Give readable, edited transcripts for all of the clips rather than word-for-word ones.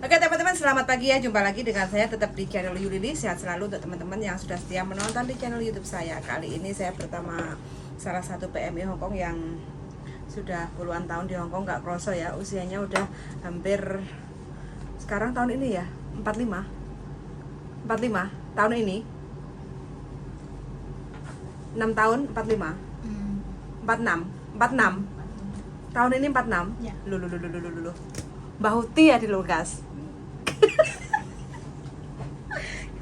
Oke teman-teman, selamat pagi ya. Jumpa lagi dengan saya tetap di channel Yulili. Sehat selalu untuk teman-teman yang sudah setia menonton di channel YouTube saya. Kali ini saya bersama salah satu PMI Hongkong yang sudah puluhan tahun di Hongkong. Gak kroso ya, usianya udah hampir, sekarang tahun ini ya 45 tahun ini 6 tahun 46 tahun ini 46 Ya. Lulu Mbak Huti ya di Lukas.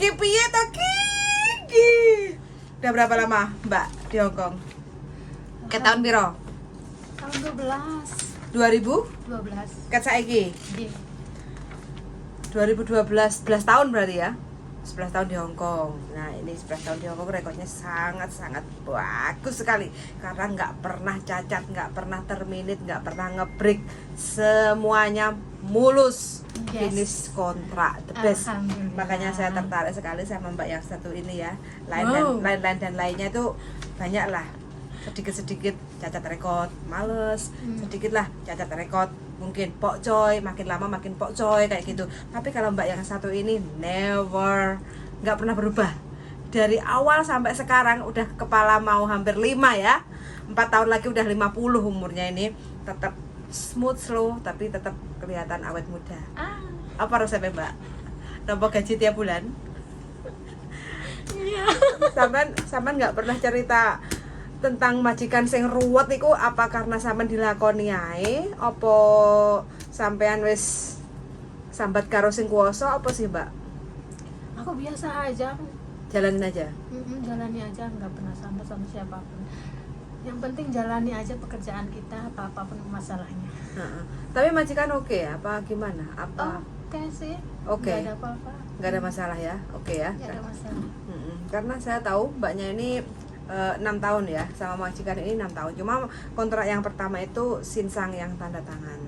Kipiye to Kiki. Udah berapa lama Mbak di Hongkong? Ke tahun piro? Tahun 12 2000? Ket saiki? Iya. 2012, 11 tahun berarti ya? 11 tahun di Hongkong. Nah ini 11 tahun di Hongkong rekodnya sangat-sangat bagus sekali. Karena nggak pernah cacat, nggak pernah terminit, nggak pernah ngebreak. Semuanya mulus. Yes. Finish kontrak, the best. Alhamdulillah. Makanya saya tertarik sekali sama Mbak yang satu ini ya. Wow. Lain dan lainnya itu banyak lah. Sedikit-sedikit cacat rekod, males. Sedikit lah cacat rekod, mungkin pokcoy, makin lama makin pokcoy kayak gitu. Tapi kalau Mbak yang satu ini never, nggak pernah berubah. Dari awal sampai sekarang udah kepala mau hampir 5 ya. 4 tahun lagi udah 50 umurnya ini. Tetap smooth slow tapi tetap kelihatan awet muda. Apa resepnya Mbak? Nombor gaji tiap bulan? Iya. Sampean nggak pernah cerita tentang majikan sing ruwet iku apa karena sampean dilakoni ae apa sampean wis sambat karo sing kuwasa apa sih Mbak? Aku biasa aja. Jalanin aja. Jalani aja, nggak pernah sama siapapun. Yang penting jalani aja pekerjaan kita, apapun masalahnya. Heeh. Tapi majikan oke ya? Apa gimana? Apa? Oke sih. Oke. Nggak ada apa-apa. Nggak ada masalah ya? Oke ya? Nggak ada masalah. Karena saya tahu Mbaknya ini 6 tahun ya, sama majikan ini 6 tahun. Cuma kontrak yang pertama itu Sinsang yang tanda tangan.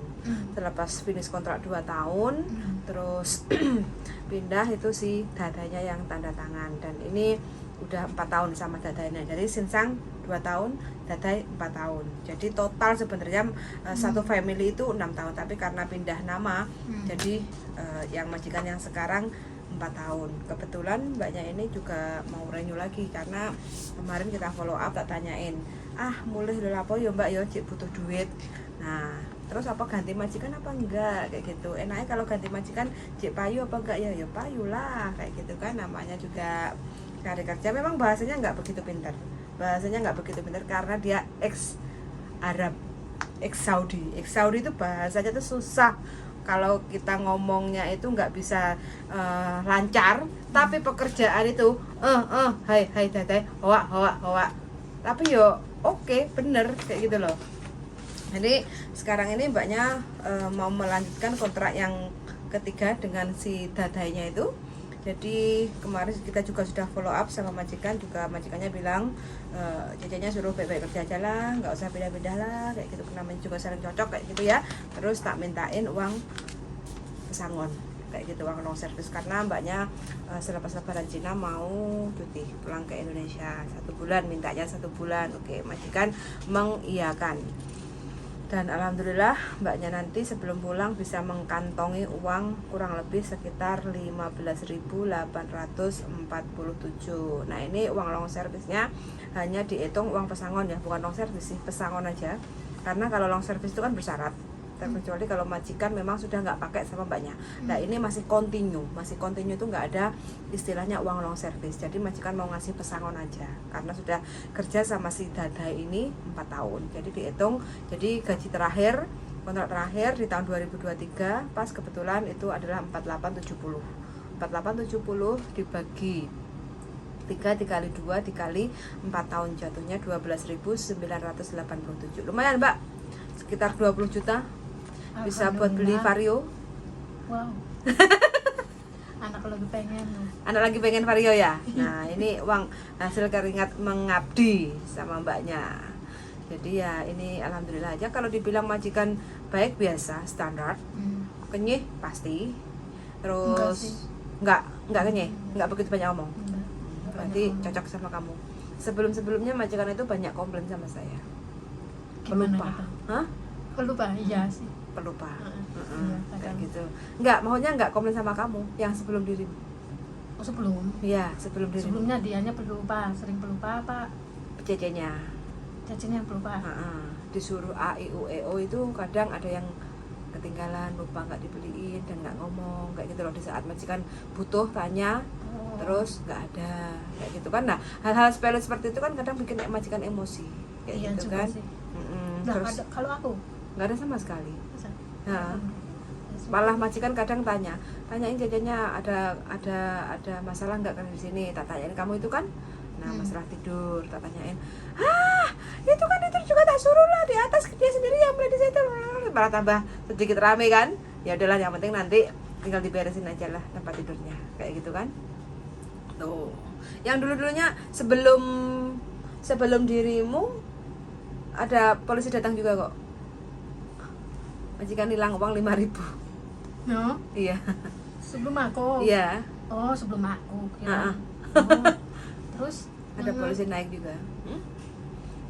Selepas finish kontrak 2 tahun, terus pindah itu si dadanya yang tanda tangan. Dan ini udah 4 tahun sama dadanya. Jadi Sinsang 2 tahun, dadai 4 tahun. Jadi total sebenarnya satu family itu 6 tahun. Tapi karena pindah nama, jadi yang majikan yang sekarang 4 tahun. Kebetulan Mbaknya ini juga mau renew lagi karena kemarin kita follow up, tak tanyain, mulai lho apa ya Mbak ya, cik butuh duit. Nah, terus apa ganti majikan apa enggak kayak gitu. Enaknya kalau ganti majikan cik payu apa enggak ya? Ya payu lah kayak gitu kan, namanya juga cari kerja. Memang bahasanya enggak begitu pintar. Bahasanya enggak begitu pintar karena dia ex Arab, ex Saudi. Ex Saudi itu bahasanya tuh susah. Kalau kita ngomongnya itu nggak bisa lancar, tapi pekerjaan itu hai teteh hoa. Tapi yo oke, bener kayak gitu loh. Jadi sekarang ini Mbaknya mau melanjutkan kontrak yang ketiga dengan si dadainya itu. Jadi kemarin kita juga sudah follow up sama majikan, juga majikannya bilang cecenya suruh baik-baik kerja aja lah, nggak usah pindah-pindah lah kayak gitu, namanya juga saling cocok kayak gitu ya. Terus tak mintain uang pesangon kayak gitu, uang long service, karena Mbaknya selepas lebaran Cina mau cuti pulang ke Indonesia 1 bulan, mintanya 1 bulan. Oke, majikan mengiyakan. Dan alhamdulillah Mbaknya nanti sebelum pulang bisa mengkantongi uang kurang lebih sekitar 15.847. Nah ini uang long service-nya hanya dihitung uang pesangon ya, bukan long service sih, pesangon aja. Karena kalau long service itu kan bersyarat, terkecuali kalau majikan memang sudah nggak pakai sama Mbaknya. Nah ini masih continue itu nggak ada istilahnya uang long service. Jadi majikan mau ngasih pesangon aja karena sudah kerja sama si dadai ini 4 tahun. Jadi dihitung, jadi gaji terakhir, kontrak terakhir di tahun 2023 pas kebetulan itu adalah 4870 dibagi 3 dikali 2 dikali 4 tahun, jatuhnya 12.987. Lumayan Mbak, sekitar 20 juta bisa buat beli Vario. Wow. Anak lagi pengen Vario ya. Nah ini uang hasil keringat mengabdi sama Mbaknya. Jadi ya ini alhamdulillah aja. Kalau dibilang majikan baik biasa standar, kenyih pasti. Terus enggak kenyih, enggak begitu banyak omong. Berarti cocok sama kamu. Sebelumnya majikan itu banyak komplain sama saya. Pelupa. Pelupa, iya sih. pelupa. Iya, Kayak kadang. gitu. Enggak, maunya enggak komplain sama kamu yang sebelum dirimu. Oh, sebelum. Iya, sebelum dirimu. Sebelumnya dianya pelupa, sering pelupa apa? Cecenya. Cacingnya yang pelupa. Disuruh A I U E O itu kadang ada yang ketinggalan, lupa nggak dibeliin dan nggak ngomong kayak gitu loh, di saat majikan butuh tanya terus nggak ada kayak gitu kan. Nah, hal-hal sepele seperti itu kan kadang bikin majikan emosi kayak Iya gitu juga kan. sih. Nah, Terus kalau aku nggak ada sama sekali. masa? Nah, malah majikan kadang tanyain jajannya ada masalah nggak kan di sini, tak tanyain kamu itu kan. Nah, masalah tidur tak tanyain, itu kan itu juga tak suruh lah, di atas dia sendiri yang beli di situ, malah tambah sedikit rame kan. Ya udahlah, yang penting nanti tinggal diberesin aja lah tempat tidurnya kayak gitu kan. Tuh, yang dulunya sebelum dirimu ada polisi datang juga kok, majikan hilang uang 5.000. No, Iya. sebelum aku. Iya. Oh, sebelum aku. Ah. Oh. Terus Ada polisi naik juga.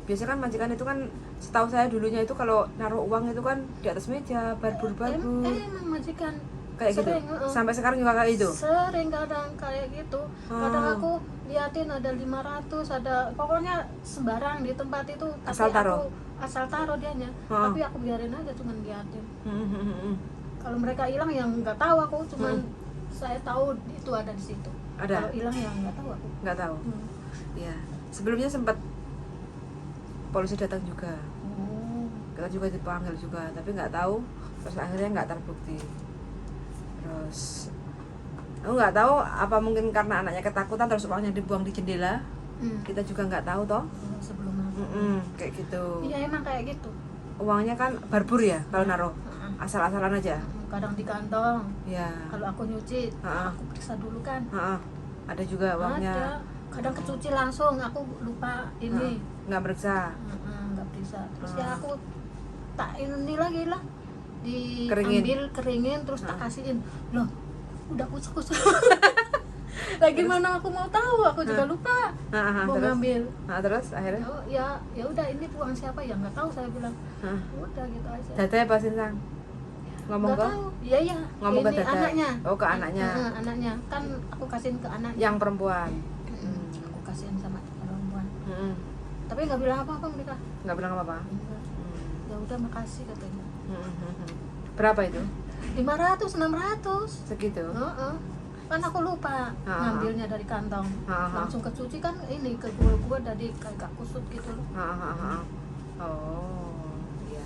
Biasa kan majikan itu kan, setahu saya dulunya itu kalau naruh uang itu kan di atas meja, barbur. Emang majikan Kayak sering, gitu. Sampai sekarang juga kayak itu. sering kadang kayak gitu. Kadang aku liatin ada 500, ada pokoknya sembarang di tempat itu, tapi Asal taruh. aku asal taruh dianya. Tapi aku biarin aja, cuman liatin. Kalau mereka hilang yang nggak tahu aku, cuman saya tahu itu ada di situ. Ada. Kalau hilang ya nggak tahu aku. Nggak tahu. Iya. Sebelumnya sempat polisi datang juga. Kita juga dipanggil juga, tapi nggak tahu. Terus akhirnya nggak terbukti. Terus aku nggak tahu apa mungkin karena anaknya ketakutan terus uangnya dibuang di jendela. Kita juga nggak tahu toh. Sebelum aku. Kayak gitu. Iya emang kayak gitu. Uangnya kan barbur ya kalau naruh. Asal-asalan aja. Kadang di kantong. Ya. Kalau aku nyuci, aku periksa dulu kan. Ada juga uangnya. Ada. Kadang kecuci langsung, aku lupa ini. Nggak periksa. Nggak periksa. Terus ya aku tak ini lagi lah, Keringin. diambil keringin terus tak kasihin. Loh, udah kusut-kusut. Lagi mana aku mau tahu, aku juga lupa mau Terus? ngambil. Terus akhirnya Ya udah, ini uang siapa ya nggak tahu, saya bilang. Udah gitu aja. Dadanya apa Sinsang? Ngomong Nggak ke? tahu. Iya. Ngomong ke Ini Dada? anaknya. Oh, ke anaknya. Anaknya kan aku kasihin ke anaknya. Yang perempuan. Aku kasihin sama perempuan. Tapi nggak bilang apa-apa mereka. Nggak bilang apa-apa. Enggak. Ya udah, makasih katanya. Berapa itu? 500, 600. Segitu. Kan aku lupa ngambilnya dari kantong. Langsung kecuci kan, ini ke gua dari kagak kusut gitu loh. Oh, iya.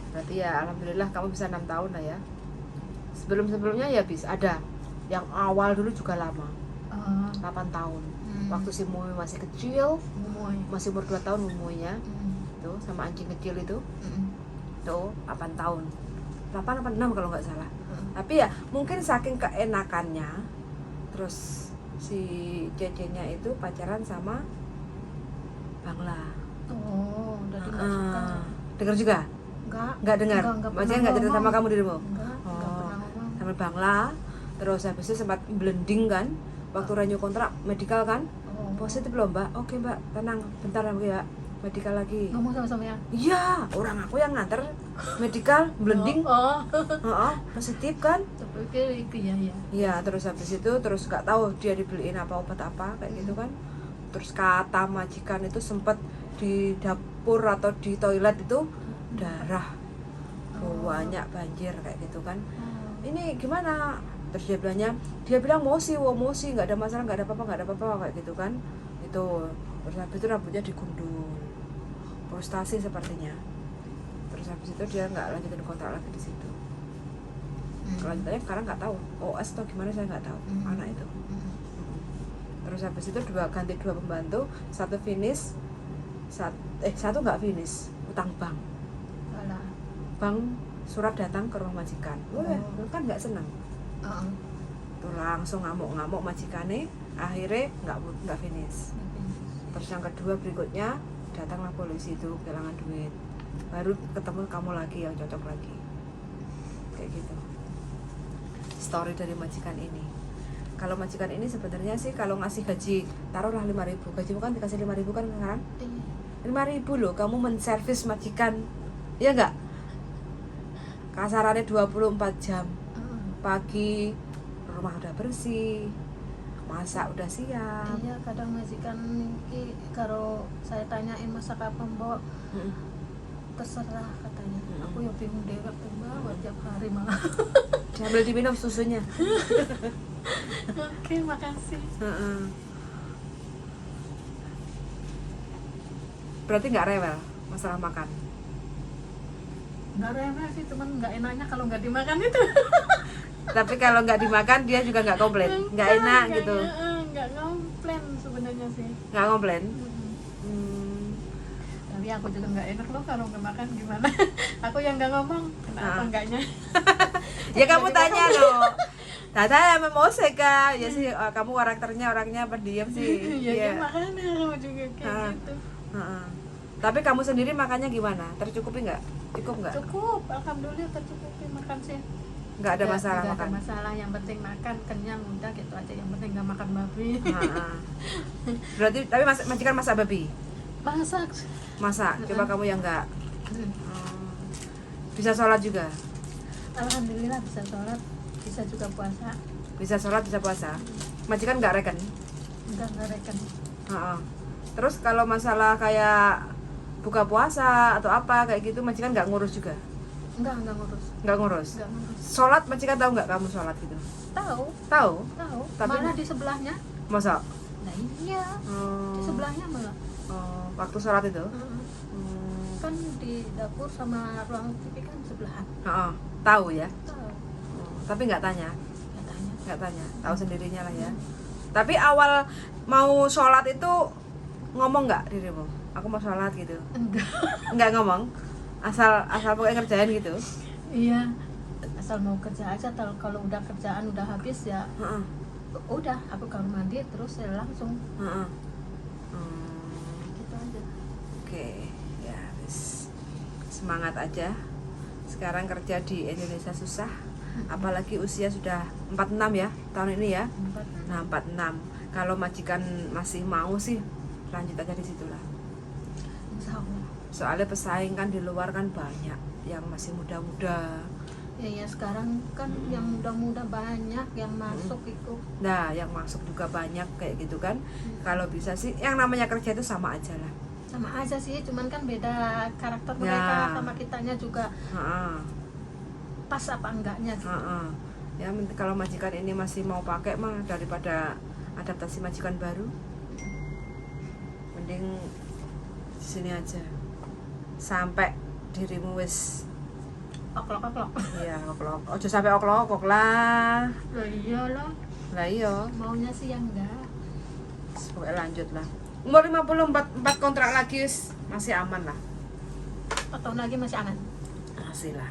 Berarti ya alhamdulillah kamu bisa 6 tahun lah ya. Sebelumnya ya bisa ada. Yang awal dulu juga lama. 8 tahun. Waktu si Mui masih kecil, masih umur 2 tahun Mumuinya. Tuh sama anjing kecil itu. Tuh 8 tahun. 8 apa 6 kalau nggak salah. Tapi ya mungkin saking keenakannya, terus si Cecenya itu pacaran sama Bangla. Oh, jadi nggak suka. Dengar juga? Nggak dengar? Maksudnya nggak cerita sama kamu dirimu? Nggak pernah ngomong. Sama Bangla. Terus habis itu sempat blending kan, waktu renew kontrak medical kan. Positif loh mbak. Oke mbak, tenang, bentar ya, medical lagi. Ngomong sama-sama ya? Iya, orang aku yang nganter medical, blending. Positif kan? Tapi itu ya. Iya, terus habis itu terus nggak tahu dia dibeliin apa obat apa kayak gitu kan. Terus kata majikan itu sempat di dapur atau di toilet itu darah, banyak banjir kayak gitu kan. Ini gimana? Terus dia bilang mosi nggak ada masalah, nggak ada apa-apa kayak gitu kan. Itu terus habis itu rambutnya digundul, frustasi sepertinya. Terus habis itu dia nggak lanjutin kontrak lagi di situ. Kelanjutannya sekarang nggak tahu, OS atau gimana saya nggak tahu. Anak itu. Terus habis itu ganti 2 pembantu, satu finish, satu nggak finish, utang bank. Bank surat datang ke rumah majikan. Kan nggak senang. Tuh langsung ngamuk majikannya, akhirnya nggak finish. Terus yang kedua berikutnya datanglah polisi itu kehilangan duit, baru ketemu kamu lagi yang cocok lagi kayak gitu. Story dari majikan ini. Kalau majikan ini sebenarnya sih kalau ngasih gaji taruhlah 5.000, gajimu kan dikasih 5.000 kan sekarang. 5.000 loh kamu menservis majikan, ya enggak? kasarannya 24 jam. Pagi rumah udah bersih, masak udah siap. Iya, kadang majikan iki kalau saya tanyain masak apa Mbok, terserah katanya. Aku ya bingung deh waktu bawa tiap hari malah. Sambil diminum susunya. Oke, makasih. Berarti nggak rewel masalah makan? Nggak rewel sih, cuman nggak enaknya kalau nggak dimakan itu. Tapi kalau nggak dimakan dia juga nggak komplain, nggak enak gitu. Nggak komplain sebenarnya sih. Nggak komplain. Tapi aku juga nggak enak loh kalau nggak makan gimana. Aku yang nggak ngomong, kenapa enggaknya? Ya kamu tanya loh. Tata mau seka, ya sih kamu orangnya pendiam sih. Ya makanya kamu juga kayak gitu. Tapi kamu sendiri makannya gimana? Tercukupi nggak? Cukup nggak? Cukup, alhamdulillah tercukupi makan sih. Nggak ada masalah nggak makan? ada masalah, yang penting makan, kenyang, udah gitu aja. Yang penting nggak makan babi. Berarti, tapi majikan masak babi? Masak. Masak? Coba kamu yang nggak. Bisa sholat juga? Alhamdulillah bisa sholat, bisa juga puasa. Bisa sholat, bisa puasa? Majikan nggak reken? Enggak reken. Terus kalau masalah kayak buka puasa atau apa kayak gitu, majikan nggak ngurus juga? Enggak ngurus. Nggak ngurus? Nggak ngurus. Sholat majikan tahu nggak kamu sholat gitu? Tahu. Tahu? Tahu. Tapi malah di sebelahnya. Masa? Nah iya. Di sebelahnya malah. Waktu sholat itu? Kan di dapur sama ruang TV kan sebelahan. Tahu ya? Tahu. Tapi nggak tanya? Nggak tanya. Tahu sendirinya lah ya. Tapi awal mau sholat itu ngomong nggak dirimu? Aku mau sholat gitu? Nggak ngomong? Asal pokoknya ngerjain gitu? Iya, asal mau kerja aja. Kalau udah kerjaan udah habis ya udah, aku kalau mandi terus ya langsung gitu aja. Oke, ya wis. Semangat aja. Sekarang kerja di Indonesia susah, apalagi usia sudah 46 ya tahun ini ya. 46. Kalau majikan masih mau sih lanjut aja di situ lah. Soalnya pesaing kan di luar kan banyak yang masih muda-muda. Ya sekarang kan yang muda-muda banyak yang masuk itu. Nah, yang masuk juga banyak kayak gitu kan. Kalau bisa sih yang namanya kerja itu sama aja lah. Sama aja sih, cuman kan beda karakter mereka sama kitanya juga. Pas apa enggaknya gitu. Ya kalau majikan ini masih mau pakai mah daripada adaptasi majikan baru, mending di sini aja sampai dirimu wis oklok. Iya, oklok. Ojo sampai oklok lah. Lah iyalah. Lah iya. Maunya sih yang enggak. Pokoknya lanjut lah. Umur 54 kontrak lagi masih aman lah. 4 tahun lagi masih aman. Masih lah.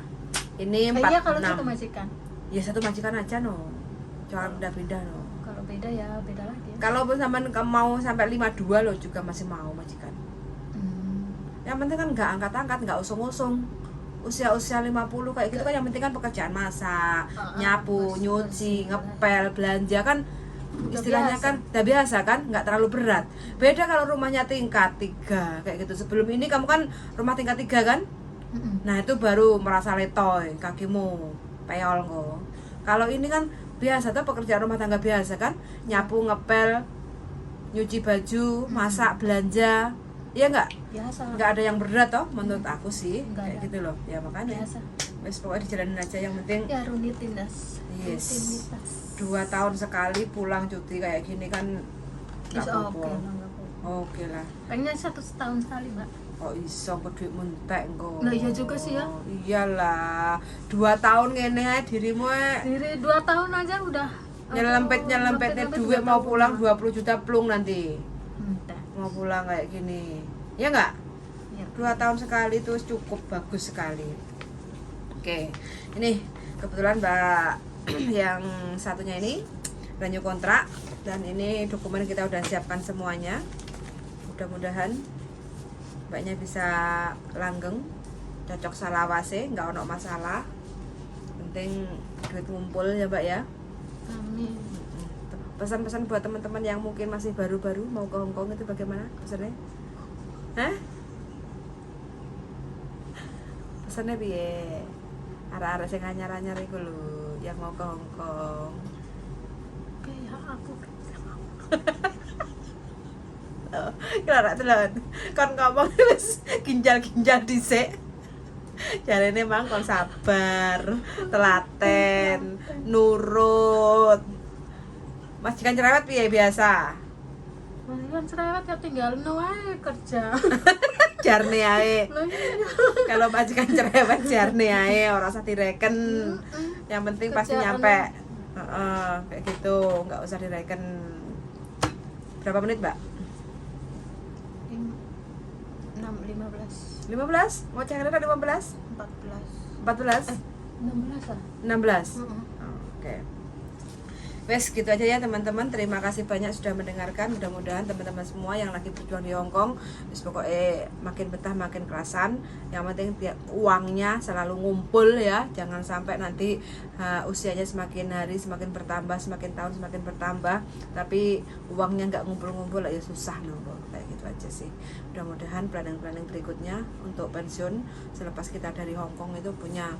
Ini 46. Iya kalau satu majikan. Ya satu majikan aja no. Jangan pindah-pindah no. Kalau beda ya beda lagi. Kalau sampean mau sampai 52 loh juga masih mau majikan. Yang penting kan nggak angkat-angkat, nggak usung-usung. Usia 50 kayak gitu kan yang penting kan pekerjaan masak, nyapu, nyuci, ngepel, belanja kan istilahnya kan udah biasa kan, nggak terlalu berat. Beda kalau rumahnya tingkat 3 kayak gitu. Sebelum ini kamu kan rumah tingkat 3 kan? Nah itu baru merasa letoy, kakimu peol kok. Kalau ini kan biasa tuh pekerjaan rumah tangga biasa kan, nyapu, ngepel, nyuci baju, masak, belanja. Iya nggak? Biasa. Nggak ada yang berat toh menurut aku sih. Nggak kayak ada. gitu loh. Ya makanya. Biasa. Wes pokoknya dijalanin aja yang penting. Ya rutinitas. Yes. Rutinitas. 2 tahun sekali pulang cuti kayak gini kan nggak apa-apa. Oke lah. Pengennya 1 tahun sekali, Mbak. Kok iso ke duit mentek engko. Nah, iya juga sih ya. Iyalah. 2 tahun ngene ae dirimu Diri 2 tahun aja udah nyelempetnya duit mau pulang 20 juta plung nanti. Entek. Mau pulang kayak gini. Ya enggak? Ya. 2 tahun sekali itu cukup bagus sekali. Oke. Ini kebetulan Mbak yang satunya ini renew kontrak dan ini dokumen kita udah siapkan semuanya. Mudah-mudahan Mbaknya bisa langgeng, cocok salawase, nggak ono masalah. Penting duit ngumpul ya Mbak ya. Amin. Pesan-pesan buat teman-teman yang mungkin masih baru-baru mau ke Hongkong itu bagaimana pesannya? Hah? Pesannya piye? arek-arek sing anyar-anyar iku lho yang mau ke Hong Kong. Kayak aku. Kira telan. Kon ngomong wis ginjal-ginjal dhisik. Jarene mang kon sabar, telaten, nurut. Majikan cerewet piye biasa? Majikan cerewet ya tinggal wae kerja. Jarne ae. Lah iya. Kalau majikan cerewet jarne ae ora usah direken. Yang penting pasti Kerjaan. nyampe. Heeh, kayak gitu, nggak usah direken. Berapa menit, Mbak? 15 15? Mau cek ada 15? 14 14? 16 ah. 16? Heeh. Oke. Wes gitu aja ya teman-teman. Terima kasih banyak sudah mendengarkan. Mudah-mudahan teman-teman semua yang lagi berjuang di Hong Kong, wis pokoknya makin betah makin kerasan. Yang penting uangnya selalu ngumpul ya. Jangan sampai nanti usianya semakin hari semakin bertambah, semakin tahun semakin bertambah, tapi uangnya nggak ngumpul-ngumpul ya susah loh. Kayak gitu aja sih. Mudah-mudahan planning-planning berikutnya untuk pensiun selepas kita dari Hong Kong itu punya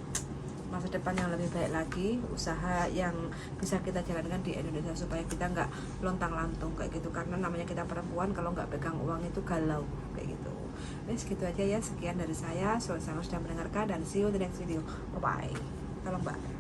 masa depan yang lebih baik lagi, usaha yang bisa kita jalankan di Indonesia supaya kita nggak lontang-lantung kayak gitu, karena namanya kita perempuan kalau nggak pegang uang itu galau kayak gitu. Wes gitu aja ya, sekian dari saya. Selamat sudah mendengarkan dan see you in the next video. Bye bye. Tolong Mbak.